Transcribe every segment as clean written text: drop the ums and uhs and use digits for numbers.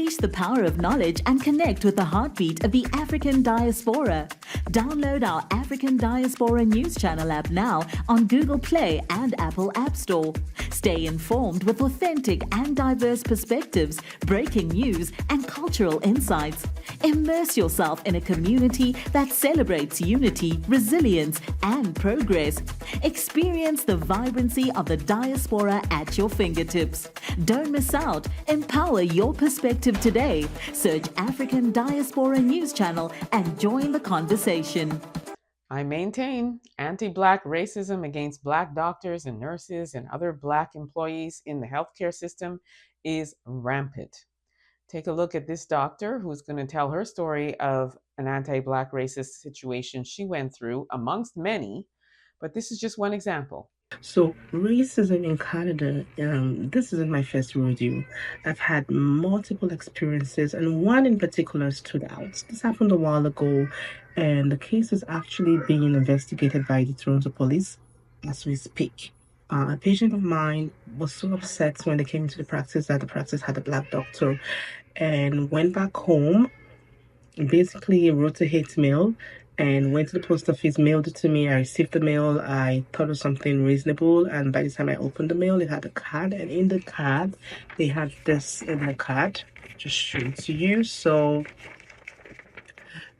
Unleash the power of knowledge and connect with the heartbeat of the African diaspora. Download our African Diaspora News Channel app now on Google Play and Apple App Store. Stay informed with authentic and diverse perspectives, breaking news, and cultural insights. Immerse yourself in a community that celebrates unity, resilience, and progress. Experience the vibrancy of the diaspora at your fingertips. Don't miss out. Empower your perspective today. Search African Diaspora News Channel and join the conversation. I maintain anti-Black racism against Black doctors and nurses and other Black employees in the healthcare system is rampant. Take a look at this doctor who's going to tell her story of an anti-Black racist situation she went through, amongst many, but this is just one example. So, racism in Canada, this isn't my first rodeo. I've had multiple experiences, and one in particular stood out. This happened a while ago, and the case is actually being investigated by the Toronto police as we speak. A patient of mine was so upset when they came into the practice that the practice had a Black doctor and went back home, basically wrote a hate mail and went to the post office, mailed it to me. I received the mail. I thought it was something reasonable. And by the time I opened the mail, it had a card. And in the card, they had this in the card. Just show it to you. So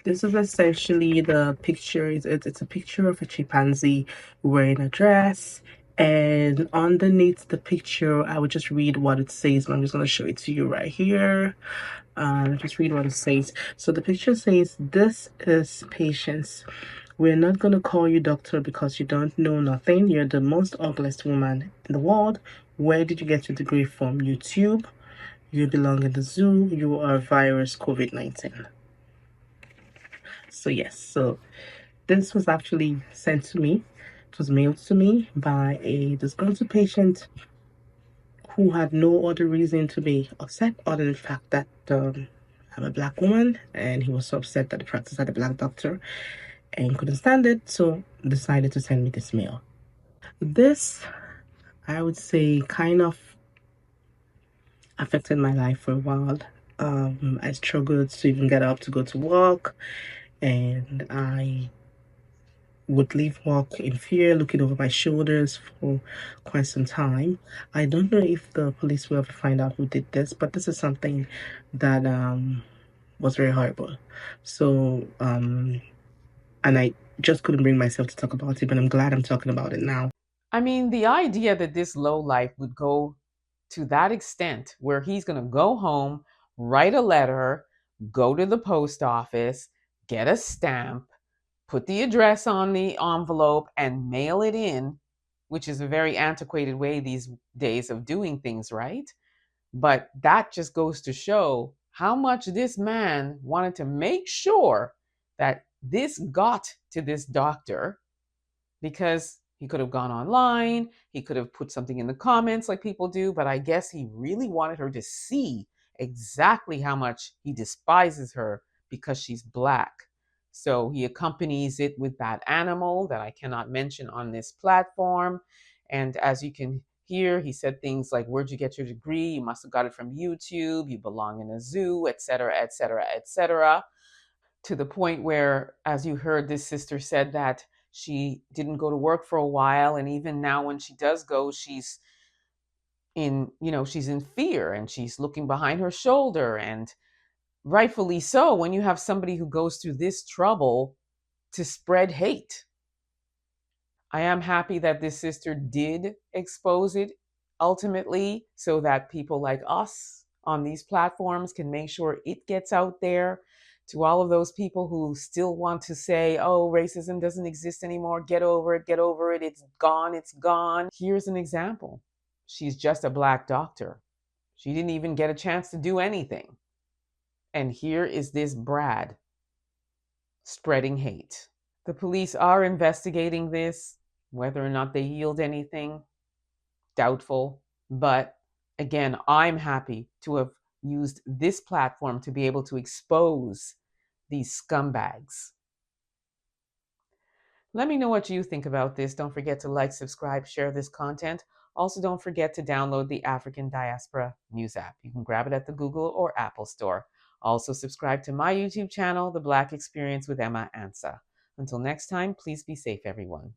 this is essentially the picture. It's a picture of a chimpanzee wearing a dress. And underneath the picture, I would just read what it says. I'm just going to show it to you right here. Just read what it says. So the picture says, "This is patience. We're not going to call you doctor because you don't know nothing. You're the most ugliest woman in the world. Where did you get your degree from? YouTube. You belong in the zoo. You are virus COVID-19. So yes, so this was actually sent to me. It was mailed to me by a disgruntled patient who had no other reason to be upset other than the fact that I'm a Black woman, and he was so upset that the practice had a Black doctor and couldn't stand it, so decided to send me this mail. This, I would say, kind of affected my life for a while. I struggled to even get up to go to work, and I would leave work in fear, looking over my shoulders for quite some time. I don't know if the police will ever find out who did this, but this is something that was very horrible. So, and I just couldn't bring myself to talk about it, but I'm glad I'm talking about it now. I mean, the idea that this lowlife would go to that extent where he's going to go home, write a letter, go to the post office, get a stamp, put the address on the envelope, and mail it in, which is a very antiquated way these days of doing things, right? But that just goes to show how much this man wanted to make sure that this got to this doctor, because he could have gone online, he could have put something in the comments like people do, but I guess he really wanted her to see exactly how much he despises her because she's Black. So he accompanies it with that animal that I cannot mention on this platform. And as you can hear, he said things like, "Where'd you get your degree? You must have got it from YouTube. You belong in a zoo," etc., etc., etc. To the point where, as you heard, this sister said that she didn't go to work for a while, and even now when she does go, she's in fear, and she's looking behind her shoulder, and rightfully so when you have somebody who goes through this trouble to spread hate. I am happy that this sister did expose it ultimately, so that people like us on these platforms can make sure it gets out there to all of those people who still want to say, "Oh, racism doesn't exist anymore. Get over it, get over it. It's gone, it's gone." Here's an example. She's just a Black doctor. She didn't even get a chance to do anything. And here is this Brad spreading hate. The police are investigating this. Whether or not they yield anything, doubtful. But again, I'm happy to have used this platform to be able to expose these scumbags. Let me know what you think about this. Don't forget to like, subscribe, share this content. Also, don't forget to download the African Diaspora News app. You can grab it at the Google or Apple store. Also, subscribe to my YouTube channel, The Black Experience with Emma Ansah. Until next time, please be safe, everyone.